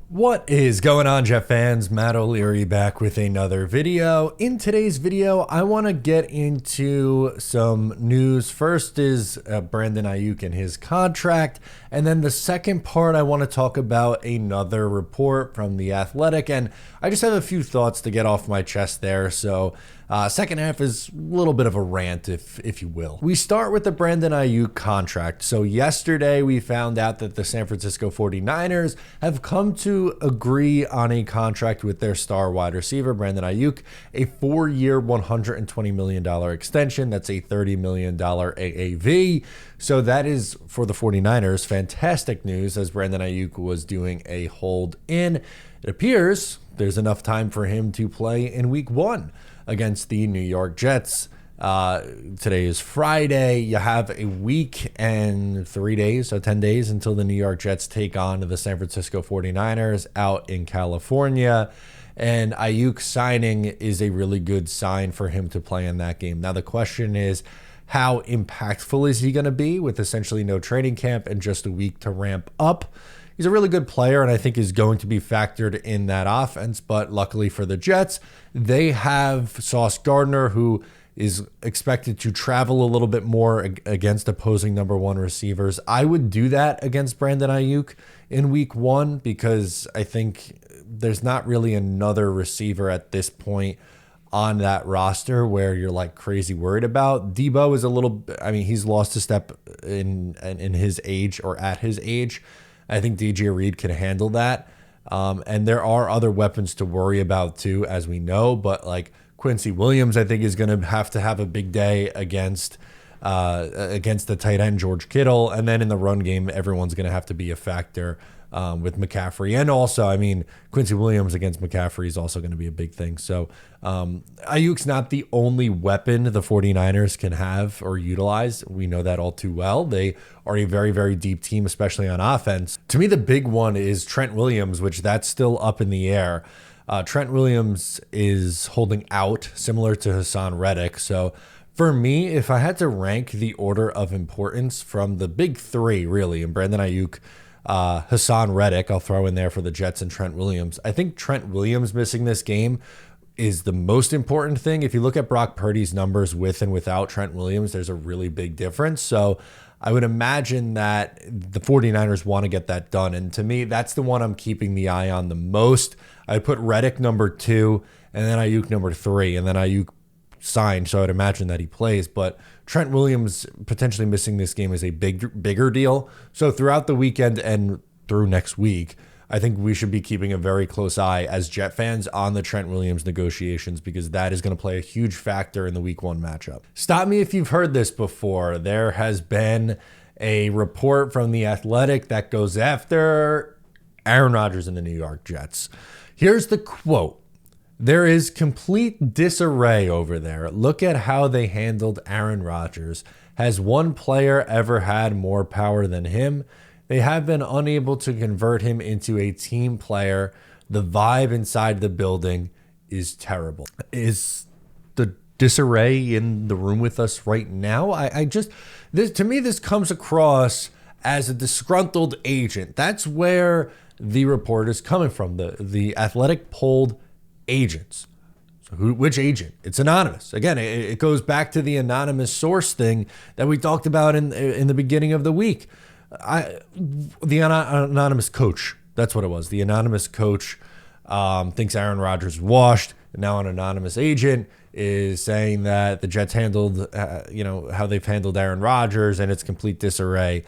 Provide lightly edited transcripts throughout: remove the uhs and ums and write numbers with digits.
What is going on, Jet fans? Matt O'Leary back with another video. In today's video, I want to get into some news. First is Brandon Aiyuk and his contract. And then the second part, I want to talk about another report from The Athletic. And I just have a few thoughts to get off my chest there. So second half is a little bit of a rant, if you will. We start with the Brandon Aiyuk contract. So yesterday, we found out that the San Francisco 49ers have come to agree on a contract with their star wide receiver, Brandon Aiyuk, a 4-year, $120 million extension. That's a $30 million AAV. So that is, for the 49ers, fantastic news, as Brandon Aiyuk was doing a hold in. It appears there's enough time for him to play in week 1 against the New York Jets. Today is Friday. You have a week and 3 days, so 10 days until the New York Jets take on the San Francisco 49ers out in California. And Aiyuk signing is a really good sign for him to play in that game. Now, the question is, how impactful is he going to be with essentially no training camp and just a week to ramp up? He's a really good player, and I think is going to be factored in that offense. But luckily for the Jets, they have Sauce Gardner, who is expected to travel a little bit more against opposing number 1 receivers. I would do that against Brandon Aiyuk in week 1 because I think there's not really another receiver at this point on that roster where you're like crazy worried about. Debo is a little, I mean, he's lost a step in his age or at his age. I think DJ Reed can handle that. And there are other weapons to worry about too, as we know, but like Quincy Williams, I think, is going to have a big day against the tight end George Kittle, and then in the run game, everyone's going to have to be a factor with McCaffrey, and also, I mean, Quincy Williams against McCaffrey is also going to be a big thing. So Aiyuk's not the only weapon the 49ers can have or utilize. We know that all too well. They are a very, very deep team, especially on offense. To me, the big one is Trent Williams, which that's still up in the air. Trent Williams is holding out, similar to Hassan Reddick. So for me, if I had to rank the order of importance from the big 3, really, and Brandon Aiyuk, Hassan Reddick, I'll throw in there for the Jets, and Trent Williams. I think Trent Williams missing this game is the most important thing. If you look at Brock Purdy's numbers with and without Trent Williams, there's a really big difference. So I would imagine that the 49ers want to get that done. And to me, that's the one I'm keeping the eye on the most. I put Reddick number 2 and then Aiyuk number 3, and then Aiyuk signed, so I'd imagine that he plays. But Trent Williams potentially missing this game is a bigger deal. So throughout the weekend and through next week, I think we should be keeping a very close eye as Jet fans on the Trent Williams negotiations, because that is going to play a huge factor in the week 1 matchup. Stop me if you've heard this before. There has been a report from The Athletic that goes after Aaron Rodgers and the New York Jets. Here's the quote. "There is complete disarray over there. Look at how they handled Aaron Rodgers. Has one player ever had more power than him? They have been unable to convert him into a team player. The vibe inside the building is terrible." Is the disarray in the room with us right now? To me, this comes across as a disgruntled agent. That's where the report is coming from. The Athletic polled agents. So which agent? It's anonymous. Again, it goes back to the anonymous source thing that we talked about in the beginning of the week. The anonymous coach. That's what it was. The anonymous coach thinks Aaron Rodgers is washed. And now an anonymous agent is saying that the Jets handled, how they've handled Aaron Rodgers, and it's complete disarray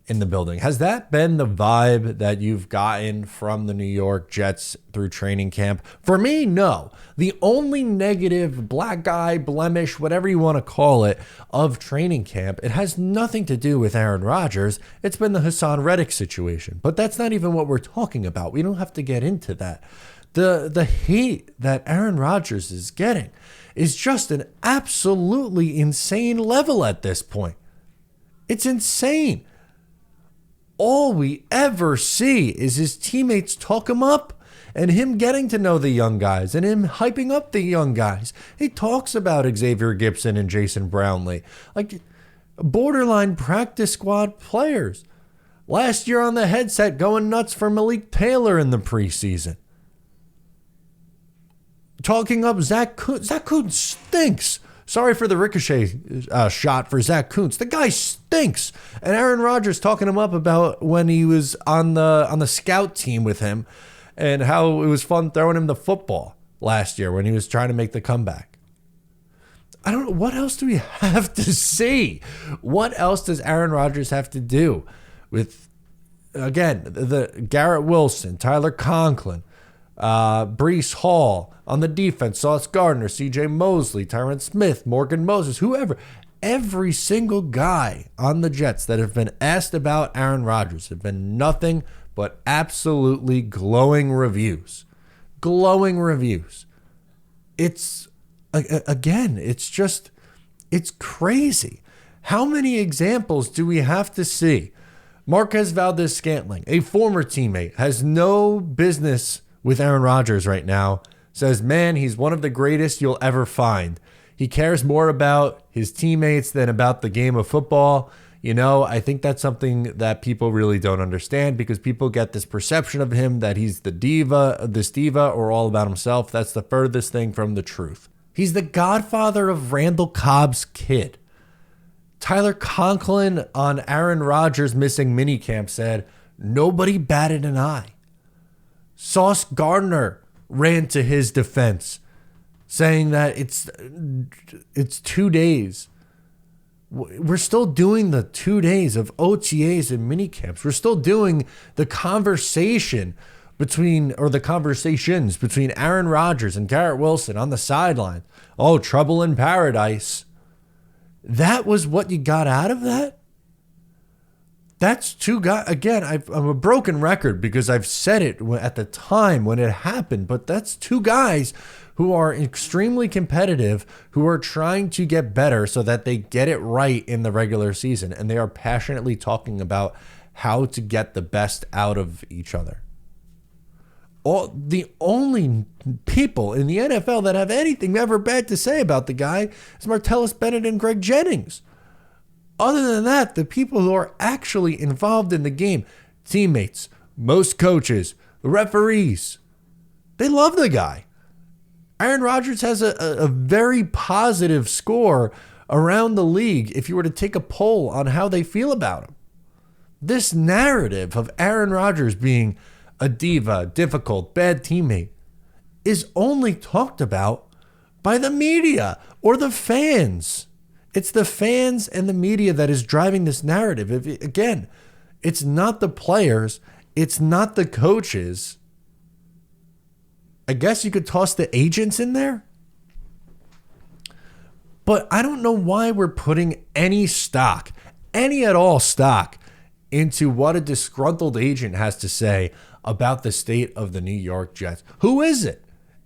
in the building. Has that been the vibe that you've gotten from the New York Jets through training camp? For me, no. The only negative black eye, blemish, whatever you want to call it, of training camp, it has nothing to do with Aaron Rodgers. It's been the Hassan Reddick situation. But that's not even what we're talking about. We don't have to get into that. The hate that Aaron Rodgers is getting is just an absolutely insane level at this point. It's insane. All we ever see is his teammates talk him up and him getting to know the young guys and him hyping up the young guys. He talks about Xavier Gipson and Jason Brownlee, like borderline practice squad players. Last year on the headset going nuts for Malik Taylor in the preseason. Talking up Zach Kuntz. Zach Kuntz stinks. Sorry for the ricochet shot for Zach Kuntz. The guy stinks. And Aaron Rodgers talking him up about when he was on the scout team with him and how it was fun throwing him the football last year when he was trying to make the comeback. I don't know. What else do we have to see? What else does Aaron Rodgers have to do with, again, the Garrett Wilson, Tyler Conklin, Breece Hall on the defense, Sauce Gardner, CJ Mosley, Tyron Smith, Morgan Moses, whoever. Every single guy on the Jets that have been asked about Aaron Rodgers have been nothing but absolutely glowing reviews. Glowing reviews. It's, again, it's crazy. How many examples do we have to see? Marquez Valdez-Scantling, a former teammate, has no business with Aaron Rodgers right now, says, man, he's one of the greatest you'll ever find. He cares more about his teammates than about the game of football. You know, I think that's something that people really don't understand because people get this perception of him that he's this diva or all about himself. That's the furthest thing from the truth. He's the godfather of Randall Cobb's kid. Tyler Conklin on Aaron Rodgers missing minicamp said, nobody batted an eye. Sauce Gardner ran to his defense, saying that it's 2 days. We're still doing the 2 days of OTAs and minicamps. We're still doing the conversations between Aaron Rodgers and Garrett Wilson on the sideline. Oh, trouble in paradise. That was what you got out of that? That's two guys. Again, I'm a broken record because I've said it at the time when it happened, but that's two guys who are extremely competitive, who are trying to get better so that they get it right in the regular season. And they are passionately talking about how to get the best out of each other. The only people in the NFL that have anything ever bad to say about the guy is Martellus Bennett and Greg Jennings. Other than that, the people who are actually involved in the game, teammates, most coaches, the referees, they love the guy. Aaron Rodgers has a very positive score around the league if you were to take a poll on how they feel about him. This narrative of Aaron Rodgers being a diva, difficult, bad teammate is only talked about by the media or the fans. It's the fans and the media that is driving this narrative. Again, it's not the players. It's not the coaches. I guess you could toss the agents in there. But I don't know why we're putting any at all stock, into what a disgruntled agent has to say about the state of the New York Jets. Who is it?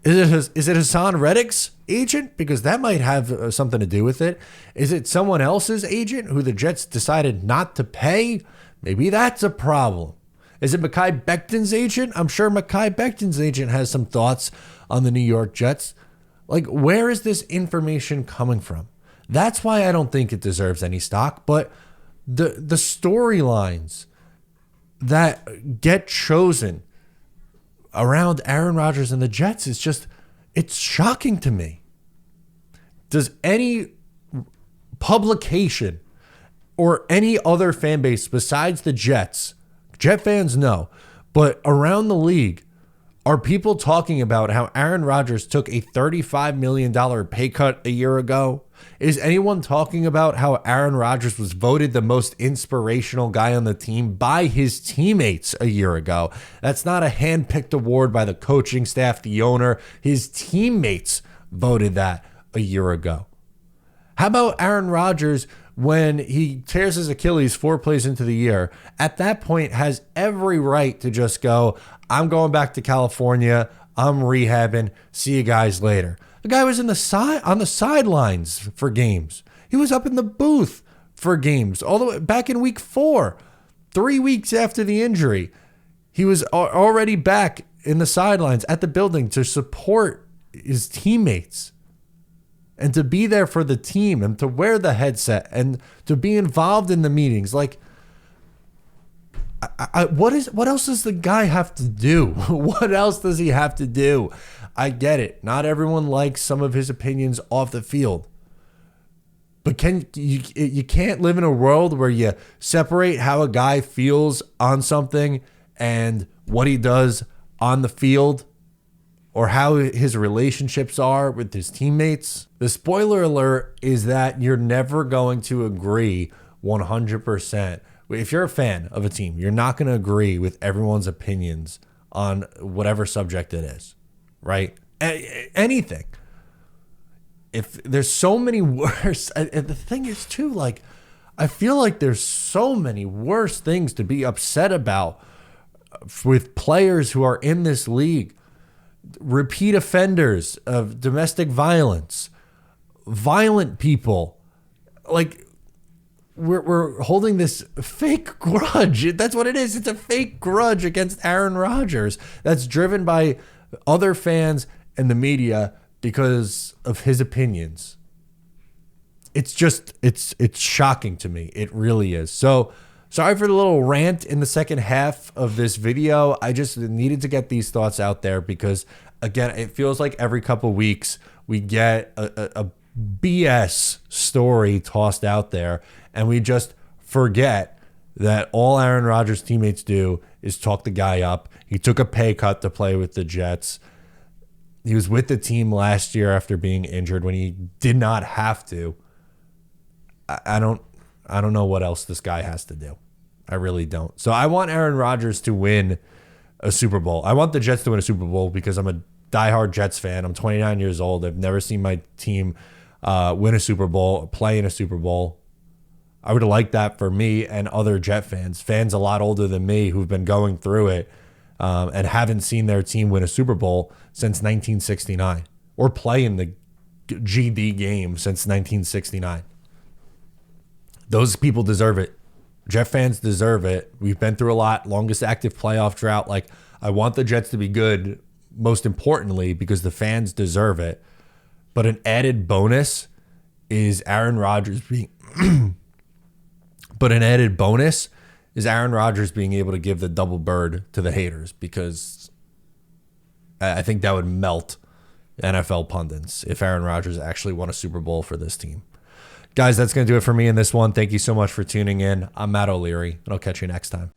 Is it Hassan Reddick's agent? Because that might have something to do with it. Is it someone else's agent who the Jets decided not to pay? Maybe that's a problem. Is it Mekhi Becton's agent? I'm sure Mekhi Becton's agent has some thoughts on the New York Jets. Like, where is this information coming from? That's why I don't think it deserves any stock. But the storylines that get chosen around Aaron Rodgers and the Jets is just, it's shocking to me. Does any publication or any other fan base besides the Jets, Jet fans know, but around the league, are people talking about how Aaron Rodgers took a $35 million pay cut a year ago? Is anyone talking about how Aaron Rodgers was voted the most inspirational guy on the team by his teammates a year ago? That's not a hand-picked award by the coaching staff, the owner. His teammates voted that a year ago. How about Aaron Rodgers when he tears his Achilles 4 plays into the year? At that point, has every right to just go, I'm going back to California. I'm rehabbing. See you guys later. The guy was on the sidelines for games. He was up in the booth for games all the way back in week 4, 3 weeks after the injury. He was already back in the sidelines at the building to support his teammates and to be there for the team and to wear the headset and to be involved in the meetings. Like, What else does the guy have to do? What else does he have to do? I get it. Not everyone likes some of his opinions off the field. But you can't live in a world where you separate how a guy feels on something and what he does on the field, or how his relationships are with his teammates. The spoiler alert is that you're never going to agree 100%. If you're a fan of a team, you're not going to agree with everyone's opinions on whatever subject it is, right? Anything. If there's so many worse, and the thing is too, like, I feel like there's so many worse things to be upset about with players who are in this league. Repeat offenders of domestic violence, violent people. Like, we're holding this fake grudge. That's what it is. It's a fake grudge against Aaron Rodgers that's driven by other fans and the media because of his opinions. It's just, it's shocking to me. It really is. So sorry for the little rant in the second half of this video. I just needed to get these thoughts out there because, again, it feels like every couple weeks we get a BS story tossed out there, and we just forget that all Aaron Rodgers' teammates do is talk the guy up. He took a pay cut to play with the Jets. He was with the team last year after being injured when he did not have to. I don't know what else this guy has to do. I really don't. So I want Aaron Rodgers to win a Super Bowl. I want the Jets to win a Super Bowl because I'm a diehard Jets fan. I'm 29 years old. I've never seen my team win a Super Bowl or play in a Super Bowl. I would have liked that for me and other Jet fans a lot older than me who've been going through it and haven't seen their team win a Super Bowl since 1969 or play in the GD game since 1969. Those people deserve it. Jet fans deserve it. We've been through a lot. Longest active playoff drought. Like, I want the Jets to be good, most importantly, because the fans deserve it. But an added bonus is Aaron Rodgers being able to give the double bird to the haters, because I think that would melt NFL pundits if Aaron Rodgers actually won a Super Bowl for this team. Guys, that's going to do it for me in this one. Thank you so much for tuning in. I'm Matt O'Leary, and I'll catch you next time.